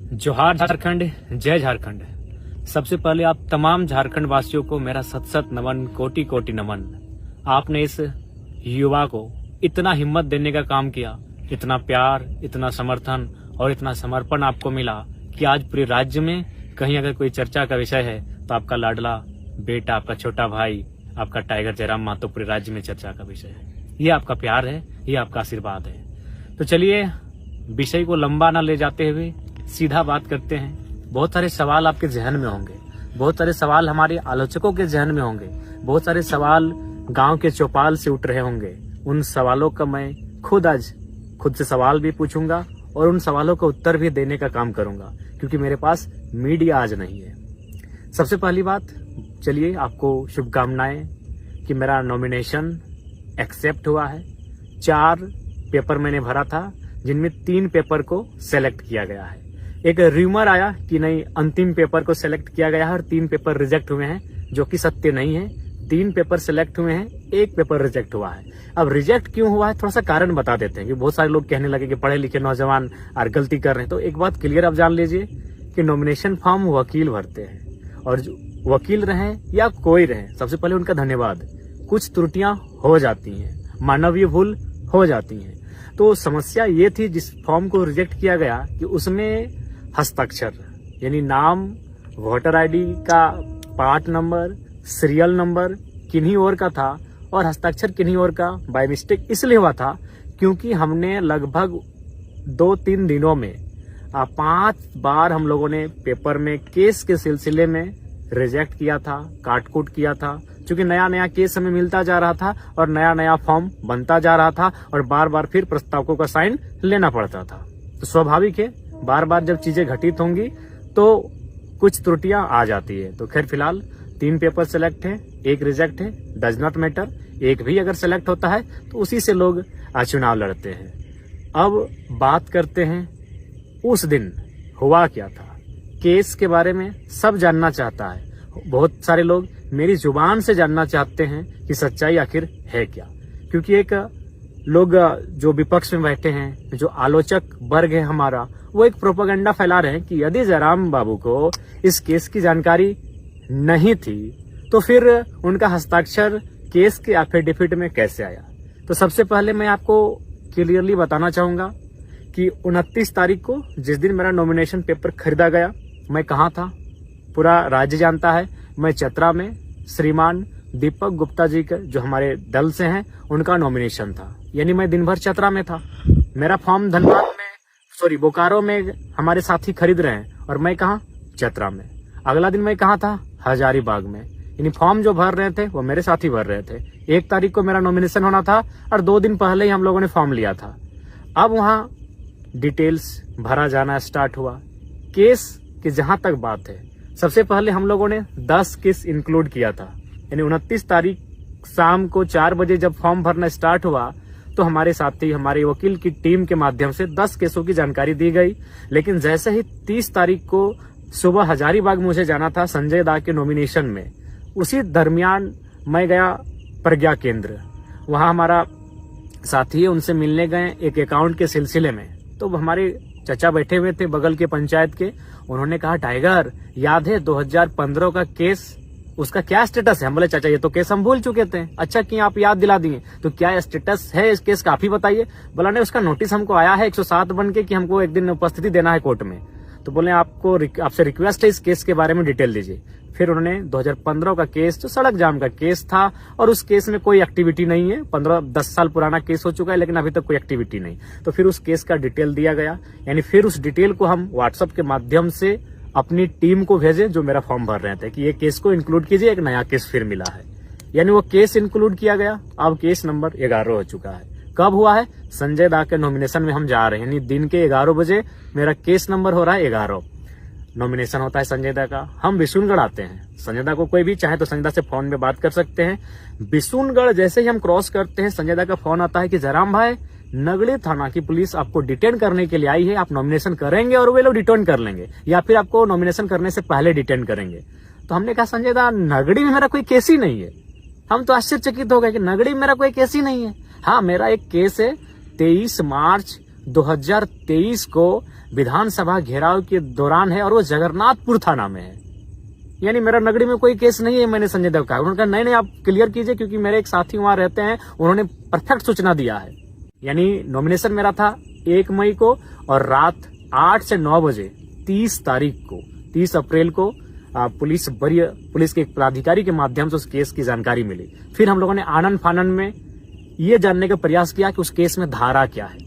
जोहार झारखंड, जय झारखंड। सबसे पहले आप तमाम झारखंड वासियों को मेरा सत सत नमन, कोटि कोटि नमन। आपने इस युवा को इतना हिम्मत देने का काम किया, इतना प्यार, इतना समर्थन और इतना समर्पण आपको मिला कि आज पूरे राज्य में कहीं अगर कोई चर्चा का विषय है तो आपका लाडला बेटा, आपका छोटा भाई, आपका टाइगर जयराम महतो पूरे राज्य में चर्चा का विषय है। ये आपका प्यार है, ये आपका आशीर्वाद है। तो चलिए विषय को लंबा ना ले जाते हुए सीधा बात करते हैं। बहुत सारे सवाल आपके जहन में होंगे, बहुत सारे सवाल हमारे आलोचकों के जहन में होंगे, बहुत सारे सवाल गांव के चौपाल से उठ रहे होंगे। उन सवालों का मैं खुद से सवाल भी पूछूंगा और उन सवालों का उत्तर भी देने का काम करूंगा, क्योंकि मेरे पास मीडिया आज नहीं है। सबसे पहली बात, चलिए आपको शुभकामनाएं कि मेरा नॉमिनेशन एक्सेप्ट हुआ है। 4 पेपर मैंने भरा था, जिनमें 3 पेपर को सेलेक्ट किया गया है। एक र्यूमर आया कि नहीं, अंतिम पेपर को सेलेक्ट किया गया है और 3 पेपर रिजेक्ट हुए हैं, जो कि सत्य नहीं है। 3 पेपर सेलेक्ट हुए हैं, 1 पेपर रिजेक्ट हुआ है। अब रिजेक्ट क्यों हुआ है, थोड़ा सा कारण बता देते हैं, कि बहुत सारे लोग कहने लगे कि पढ़े लिखे नौजवान और गलती कर रहे हैं। तो एक बात क्लियर आप जान लीजिए कि नॉमिनेशन फॉर्म वकील भरते हैं, और जो वकील रहे या कोई रहे, सबसे पहले उनका धन्यवाद। कुछ त्रुटियां हो जाती हैं, मानवीय भूल हो जाती हैं। तो समस्या ये थी जिस फॉर्म को रिजेक्ट किया गया कि उसमें हस्ताक्षर यानी नाम, वोटर आईडी का पार्ट नंबर, सीरियल नंबर किन्हीं और का था और हस्ताक्षर किन्हीं और का बाय मिस्टेक इसलिए हुआ था क्योंकि हमने लगभग 2-3 दिनों में 5 बार हम लोगों ने पेपर में केस के सिलसिले में रिजेक्ट किया था, काटकूट किया था, क्योंकि नया नया केस हमें मिलता जा रहा था और नया नया फॉर्म बनता जा रहा था और बार बार फिर प्रस्तावकों का साइन लेना पड़ता था। तो स्वाभाविक है, बार बार जब चीजें घटित होंगी तो कुछ त्रुटियां आ जाती है। तो खैर फिलहाल 3 पेपर सेलेक्ट है, 1 रिजेक्ट है, डज नॉट मैटर। 1 भी अगर सेलेक्ट होता है तो उसी से लोग चुनाव लड़ते हैं। अब बात करते हैं उस दिन हुआ क्या था। केस के बारे में सब जानना चाहता है, बहुत सारे लोग मेरी जुबान से जानना चाहते हैं कि सच्चाई आखिर है क्या। क्योंकि एक लोग जो विपक्ष में बैठे हैं, जो आलोचक वर्ग है हमारा, वो एक प्रोपेगेंडा फैला रहे हैं कि यदि जयराम बाबू को इस केस की जानकारी नहीं थी तो फिर उनका हस्ताक्षर केस के एफिडेविट में कैसे आया। तो सबसे पहले मैं आपको क्लियरली बताना चाहूंगा कि 29 तारीख को जिस दिन मेरा नॉमिनेशन पेपर खरीदा गया, मैं कहाँ था पूरा राज्य जानता है। मैं चतरा में श्रीमान दीपक गुप्ता जी के, जो हमारे दल से हैं, उनका नॉमिनेशन था। यानी मैं दिन भर चतरा में था। मेरा फॉर्म धनबाद में, बोकारो में हमारे साथी खरीद रहे हैं और मैं कहाँ, चतरा में। अगला दिन मैं कहाँ था, हजारीबाग में। यानी फॉर्म जो भर रहे थे वो मेरे साथी भर रहे थे। 1 तारीख को मेरा नॉमिनेशन होना था और 2 दिन पहले ही हम लोगों ने फॉर्म लिया था। अब वहाँ डिटेल्स भरा जाना स्टार्ट हुआ। केस की जहां तक बात है, सबसे पहले हम लोगों ने 10 केस इंक्लूड किया था। यानी 29 तारीख शाम को 4 बजे जब फॉर्म भरना स्टार्ट हुआ तो हमारे साथी, हमारे वकील की टीम के माध्यम से 10 केसों की जानकारी दी गई। लेकिन जैसे ही 30 तारीख को सुबह हजारीबाग मुझे जाना था संजय दा के नॉमिनेशन में, उसी दरमियान मैं गया प्रज्ञा केंद्र। वहां हमारा साथी है, उनसे मिलने गए एक अकाउंट के सिलसिले में। तो हमारे चचा बैठे हुए थे बगल के पंचायत के। उन्होंने कहा, टाइगर याद है 2015 का केस, उसका क्या स्टेटस है? हम बोले चाचा ये तो केस हम भूल चुके थे। अच्छा कि आप याद दिला दिए, तो क्या स्टेटस है इस केस का, आप ही बताइए। बोला नहीं, उसका नोटिस हमको आया है 107 बन के कि हमको एक दिन उपस्थिति देना है कोर्ट में। तो बोले आपसे रिक्वेस्ट है इस केस के बारे में डिटेल दीजिए। फिर उन्होंने 2015 का केस, जो सड़क जाम का केस था, और उस केस में कोई एक्टिविटी नहीं है, 15-10 साल पुराना केस हो चुका है लेकिन अभी तक कोई एक्टिविटी नहीं। तो फिर उस केस का डिटेल दिया गया। यानी फिर उस डिटेल को हम व्हाट्सएप के माध्यम से अपनी टीम को भेजे जो मेरा फॉर्म भर रहे थे कि ये केस को इंक्लूड कीजिए, एक नया केस फिर मिला है। यानी वो केस इंक्लूड किया गया। अब केस नंबर 11 हो चुका है। कब हुआ है? संजय दा के नॉमिनेशन में हम जा रहे हैं, यानी दिन के 11 बजे मेरा केस नंबर हो रहा है 11। नॉमिनेशन होता है संजय दा का। हम बिशुनगढ़ आते हैं। संजय दा को कोई भी चाहे तो संजय दा से फोन में बात कर सकते हैं। बिशुनगढ़ जैसे ही हम क्रॉस करते हैं, संजय दा का फोन आता है कि जयराम भाई, नगड़ी थाना की पुलिस आपको डिटेन करने के लिए आई है, आप नॉमिनेशन करेंगे और वे लोग डिटेन कर लेंगे, या फिर आपको नॉमिनेशन करने से पहले डिटेन करेंगे। तो हमने कहा, संजय दा, नगड़ी में मेरा कोई केस ही नहीं है। हम तो आश्चर्यचकित हो गए कि नगड़ी में मेरा कोई केस ही नहीं है। हाँ, मेरा एक केस है 23 मार्च 2023 को विधानसभा घेराव के दौरान है और वो जगन्नाथपुर थाना में है। यानी मेरा नगरी में कोई केस नहीं है। मैंने संजय देव का, उन्होंने कहा नहीं आप क्लियर कीजिए, क्योंकि मेरे एक साथी वहां रहते हैं, उन्होंने परफेक्ट सूचना दिया है। यानी नॉमिनेशन मेरा था 1 मई को और रात 8 से 9 बजे 30 अप्रैल को वरीय पुलिस के एक पदाधिकारी के माध्यम से उस केस की जानकारी मिली। फिर हम लोगों ने आनन फानन में ये जानने का प्रयास किया कि उस केस में धारा क्या है।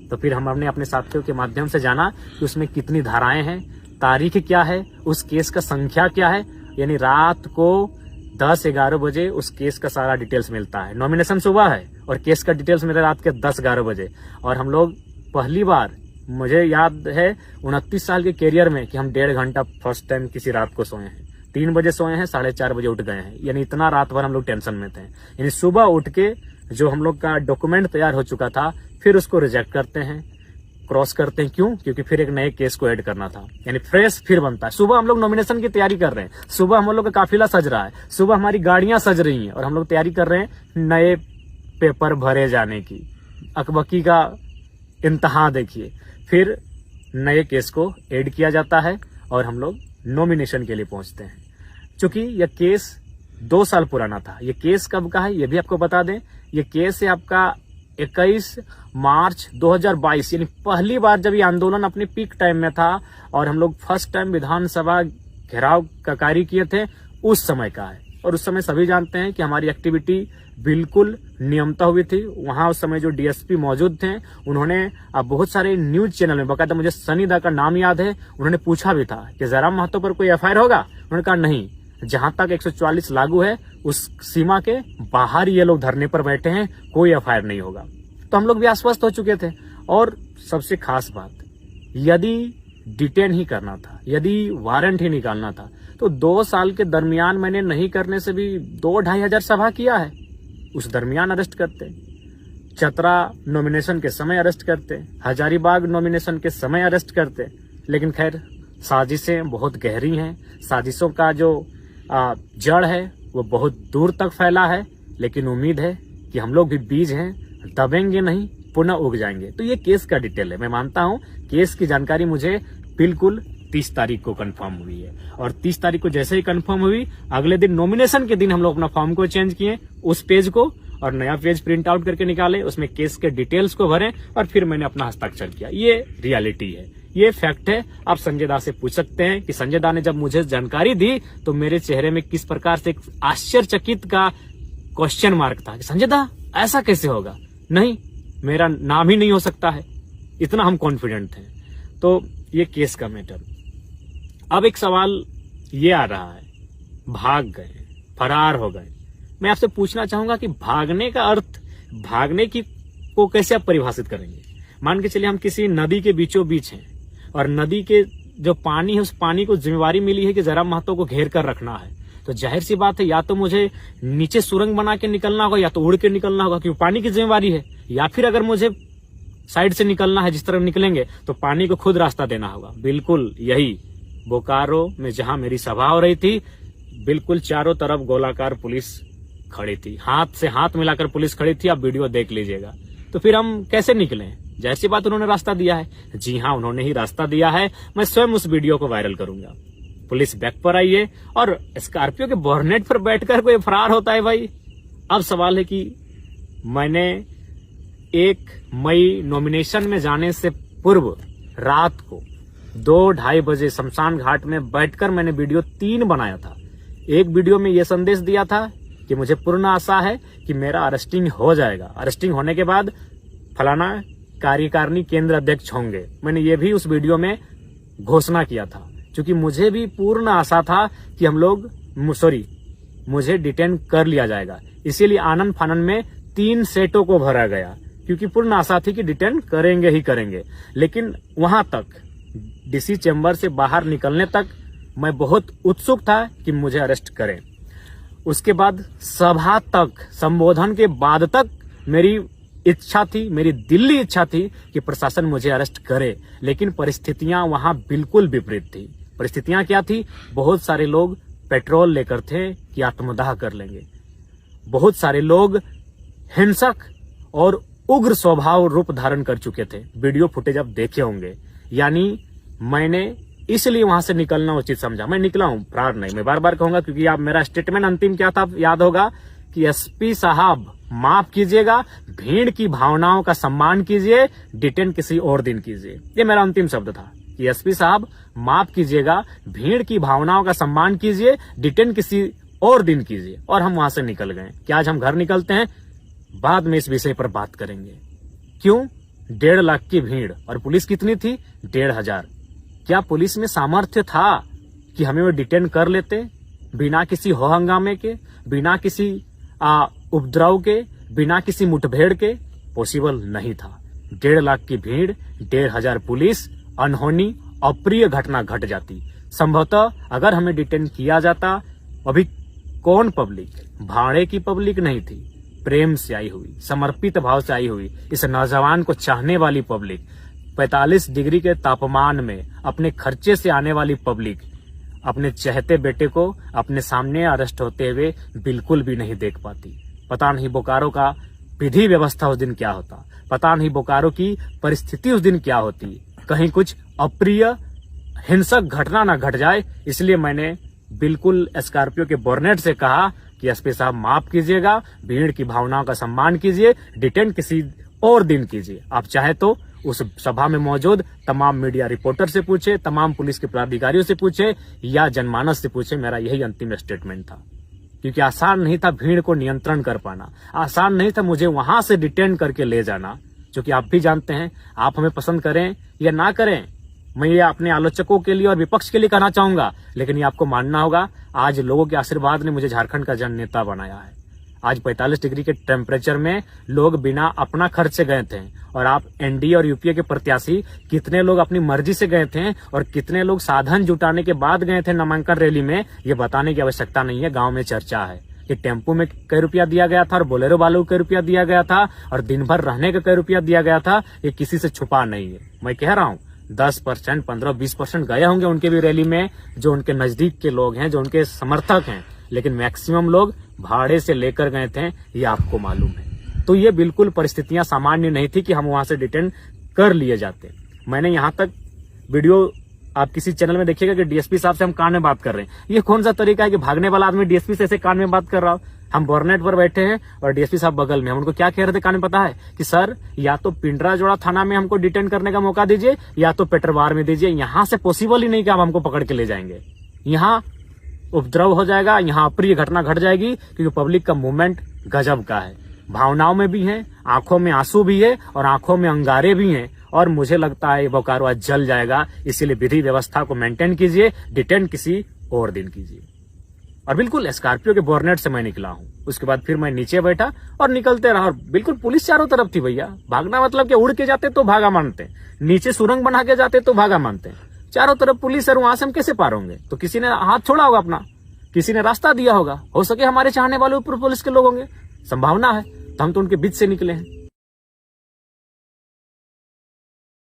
तो फिर हमने अपने साथियों के माध्यम से जाना कि उसमें कितनी धाराएं हैं, तारीख क्या है, उस केस का संख्या क्या है। यानी रात को 10-11 बजे उस केस का सारा डिटेल्स मिलता है। नॉमिनेशन सुबह है और केस का डिटेल्स मिला रात के 10-11 बजे। और हम लोग पहली बार, मुझे याद है 29 साल के कैरियर में, कि हम 1.5 घंटा फर्स्ट टाइम किसी रात को सोए हैं। 3 बजे सोए हैं, 4:30 बजे उठ गए हैं। यानी इतना रात भर हम लोग टेंशन में थे। यानी सुबह उठ के जो हम लोग का डॉक्यूमेंट तैयार हो चुका था, फिर उसको रिजेक्ट करते हैं, क्रॉस करते हैं। क्यों? क्योंकि फिर एक नए केस को ऐड करना था। यानी फ्रेश फिर बनता है। सुबह हम लोग नॉमिनेशन की तैयारी कर रहे हैं, सुबह हम लोग का काफिला सज रहा है, सुबह हमारी गाड़ियां सज रही हैं और हम लोग तैयारी कर रहे हैं नए पेपर भरे जाने की। अकबकी का इंतहा देखिए। फिर नए केस को ऐड किया जाता है और हम लोग नॉमिनेशन के लिए पहुंचते हैं। चूंकि यह केस 2 साल पुराना था। ये केस कब का है ये भी आपको बता दें। ये केस है आपका 21 मार्च 2022। यानी पहली बार जब ये आंदोलन अपने पीक टाइम में था और हम लोग फर्स्ट टाइम विधानसभा घेराव का कार्य किए थे, उस समय का है। और उस समय सभी जानते हैं कि हमारी एक्टिविटी बिल्कुल नियमता हुई थी। वहां उस समय जो डीएसपी मौजूद थे, उन्होंने बहुत सारे न्यूज चैनल में, बकायदा मुझे सनी दा का नाम याद है, उन्होंने पूछा भी था कि जयराम महतो पर कोई एफआईआर होगा। उन्होंने कहा नहीं, जहां तक 144 लागू है उस सीमा के बाहर ये लोग धरने पर बैठे हैं, कोई एफआईआर नहीं होगा। तो हम लोग भी आश्वस्त हो चुके थे। और सबसे खास बात, यदि डिटेन ही करना था, यदि वारंट ही निकालना था, तो 2 साल के दरमियान मैंने नहीं करने से भी 2-2.5 हजार सभा किया है। उस दरमियान अरेस्ट करते, चतरा नॉमिनेशन के समय अरेस्ट करते, हजारीबाग नॉमिनेशन के समय अरेस्ट करते। लेकिन खैर, साजिशें बहुत गहरी हैं। साजिशों का जो जड़ है वो बहुत दूर तक फैला है। लेकिन उम्मीद है कि हम लोग भी बीज हैं, दबेंगे नहीं, पुनः उग जाएंगे। तो ये केस का डिटेल है। मैं मानता हूं केस की जानकारी मुझे बिल्कुल 30 तारीख को कंफर्म हुई है। और 30 तारीख को जैसे ही कंफर्म हुई, अगले दिन नॉमिनेशन के दिन हम लोग अपना फॉर्म को चेंज किए, उस पेज को, और नया पेज प्रिंट आउट करके निकाले, उसमें केस के डिटेल्स को भरे और फिर मैंने अपना हस्ताक्षर किया। ये रियलिटी है, ये फैक्ट है। आप संजय दा से पूछ सकते हैं कि संजय दा ने जब मुझे जानकारी दी तो मेरे चेहरे में किस प्रकार से एक आश्चर्यचकित का क्वेश्चन मार्क था कि संजय दा ऐसा कैसे होगा। नहीं, मेरा नाम ही नहीं हो सकता है, इतना हम कॉन्फिडेंट थे। तो ये केस का मैटर। अब एक सवाल ये आ रहा है, भाग गए, फरार हो गए। मैं आपसे पूछना चाहूंगा कि भागने का अर्थ, भागने की को कैसे आप परिभाषित करेंगे। मान के चलिए हम किसी नदी के बीचों बीच हैं और नदी के जो पानी है, उस पानी को जिम्मेवारी मिली है कि जयराम महतो को घेर कर रखना है। तो जाहिर सी बात है, या तो मुझे नीचे सुरंग बना के निकलना होगा या तो उड़ के निकलना होगा, क्योंकि पानी की जिम्मेवारी है। या फिर अगर मुझे साइड से निकलना है, जिस तरह निकलेंगे, तो पानी को खुद रास्ता देना होगा। बिल्कुल यही बोकारो में जहां मेरी सभा हो रही थी, बिल्कुल चारों तरफ गोलाकार पुलिस खड़ी थी, हाथ से हाथ मिलाकर पुलिस खड़ी थी। आप वीडियो देख लीजिएगा। तो फिर हम कैसे निकले? जाहिर सी बात, उन्होंने रास्ता दिया है। जी हाँ, उन्होंने ही रास्ता दिया है। मैं स्वयं उस वीडियो को वायरल करूंगा। पुलिस बैक पर आई है और स्कॉर्पियो के बोर्नेट पर बैठकर कोई फरार होता है भाई। अब सवाल है कि मैंने 1 मई नॉमिनेशन में जाने से पूर्व रात को 2-2:30 बजे शमशान घाट में बैठकर मैंने वीडियो 3 बनाया था। एक वीडियो में यह संदेश दिया था कि मुझे पूर्ण आशा है कि मेरा अरेस्टिंग हो जाएगा, अरेस्टिंग होने के बाद फलाना कार्यकारिणी केंद्र अध्यक्ष होंगे। मैंने ये भी उस वीडियो में घोषणा किया था, क्योंकि मुझे भी पूर्ण आशा था कि मुझे डिटेन कर लिया जाएगा। इसीलिए आनन फानन में 3 सेटों को भरा गया, क्योंकि पूर्ण आशा थी कि डिटेन करेंगे ही करेंगे। लेकिन वहां तक, डीसी चैम्बर से बाहर निकलने तक मैं बहुत उत्सुक था कि मुझे अरेस्ट करें। उसके बाद सभा तक, संबोधन के बाद तक मेरी इच्छा थी, मेरी दिल्ली इच्छा थी कि प्रशासन मुझे अरेस्ट करे। लेकिन परिस्थितियां वहां बिल्कुल विपरीत थी। परिस्थितियां क्या थी? बहुत सारे लोग पेट्रोल लेकर थे कि आत्मदाह कर लेंगे। बहुत सारे लोग हिंसक और उग्र स्वभाव रूप धारण कर चुके थे। वीडियो फुटेज आप देखे होंगे। यानी मैंने इसलिए वहां से निकलना उचित समझा। मैं निकला हूं, फरार नहीं। मैं बार बार कहूंगा क्योंकि आप मेरा स्टेटमेंट अंतिम क्या था याद होगा कि एसपी साहब माफ कीजिएगा, भीड़ की भावनाओं का सम्मान कीजिए, डिटेन किसी और दिन कीजिए। ये मेरा अंतिम शब्द था कि एसपी साहब माफ कीजिएगा, भीड़ की भावनाओं का सम्मान कीजिए, डिटेन किसी और दिन कीजिए। और हम वहां से निकल गए। कि आज हम घर निकलते हैं, बाद में इस विषय पर बात करेंगे। क्यों 1.5 लाख की भीड़ और पुलिस कितनी थी? 1,500। क्या पुलिस में सामर्थ्य था कि हमें वो डिटेन कर लेते बिना किसी हो हंगामे के, बिना किसी उपद्रव के, बिना किसी मुठभेड़ के? पॉसिबल नहीं था। 1.5 लाख की भीड़, 1,500 पुलिस, अनहोनी अप्रिय घटना घट जाती। संभवतः अगर हमें डिटेन किया जाता, अभी कौन पब्लिक, भाड़े की पब्लिक नहीं थी, प्रेम से आई हुई, समर्पित भाव से आई हुई, इस नौजवान को चाहने वाली पब्लिक, 45 डिग्री के तापमान में अपने खर्चे से आने वाली पब्लिक अपने चहते बेटे को अपने सामने अरेस्ट होते हुए बिल्कुल भी नहीं देख पाती। पता नहीं बोकारो का विधि व्यवस्था उस दिन क्या होता, पता नहीं बोकारो की परिस्थिति उस दिन क्या होती। कहीं कुछ अप्रिय हिंसक घटना ना घट जाए, इसलिए मैंने बिल्कुल स्कॉर्पियो के बोर्नेट से कहा कि एसपी साहब माफ कीजिएगा, भीड़ की भावनाओं का सम्मान कीजिए, डिटेन किसी और दिन कीजिए। आप चाहे तो उस सभा में मौजूद तमाम मीडिया रिपोर्टर से पूछे, तमाम पुलिस के पदाधिकारियों से पूछे या जनमानस से पूछे। मेरा यही अंतिम स्टेटमेंट था। क्योंकि आसान नहीं था भीड़ को नियंत्रण कर पाना, आसान नहीं था मुझे वहां से डिटेन करके ले जाना। जो कि आप भी जानते हैं, आप हमें पसंद करें या ना करें, मैं ये अपने आलोचकों के लिए और विपक्ष के लिए कहना चाहूंगा, लेकिन ये आपको मानना होगा। आज लोगों के आशीर्वाद ने मुझे झारखंड का जननेता बनाया है। आज 45 डिग्री के टेम्परेचर में लोग बिना अपना खर्च से गए थे, और आप एनडीए और यूपीए के प्रत्याशी कितने लोग अपनी मर्जी से गए थे और कितने लोग साधन जुटाने के बाद गए थे नामांकन रैली में, ये बताने की आवश्यकता नहीं है। गांव में चर्चा है कि टेम्पो में कई रुपया दिया गया था और बोलेरो वालों को कई रुपया दिया गया था और दिन भर रहने का कई रुपया दिया गया था। ये किसी से छुपा नहीं है। मैं कह रहा हूँ 10%, 15-20% गए होंगे उनके भी रैली में, जो उनके नजदीक के लोग हैं, जो उनके समर्थक हैं, लेकिन मैक्सिमम लोग भाड़े से लेकर गए थे, ये आपको मालूम है। तो ये बिल्कुल परिस्थितियां सामान्य नहीं थी कि हम वहां से डिटेन कर लिए जाते। मैंने यहां तक वीडियो आप किसी चैनल में देखिएगा कि डीएसपी साहब से हम कान में बात कर रहे हैं। ये कौन सा तरीका है कि भागने वाला आदमी डीएसपी से ऐसे कान में बात कर रहा हो? हम बोर्नेट पर बैठे हैं और डीएसपी साहब बगल में। हम उनको क्या कह रहे थे कान में पता है? कि सर या तो पिंडराजोड़ा थाना में हमको डिटेन करने का मौका दीजिए या तो पेटरवार में दीजिए। यहां से पॉसिबल ही नहीं कि आप हमको पकड़ के ले जाएंगे। यहाँ उपद्रव हो जाएगा, यहाँ अप्रिय घटना घट जाएगी, क्योंकि पब्लिक का मूवमेंट गजब का है। भावनाओं में भी है, आंखों में आंसू भी है और आंखों में अंगारे भी हैं। और मुझे लगता है बोकारो आज जल जाएगा। इसीलिए विधि व्यवस्था को मेंटेन कीजिए, डिटेन किसी और दिन कीजिए। और बिल्कुल स्कॉर्पियो के बोर्नेट से मैं निकला हूं। उसके बाद फिर मैं नीचे बैठा और निकलते रहा। और बिल्कुल पुलिस चारों तरफ थी भैया। भागना मतलब कि उड़ के जाते तो भागा मानते, नीचे सुरंग बना के जाते तो भागा मानते। चारों तरफ पुलिस है, वहां से हम कैसे पार होंगे? तो किसी ने हाथ छोड़ा होगा अपना, किसी ने रास्ता दिया होगा। हो सके हमारे चाहने वाले ऊपर पुलिस के लोग होंगे, संभावना है। तो हम तो उनके बीच से निकले हैं।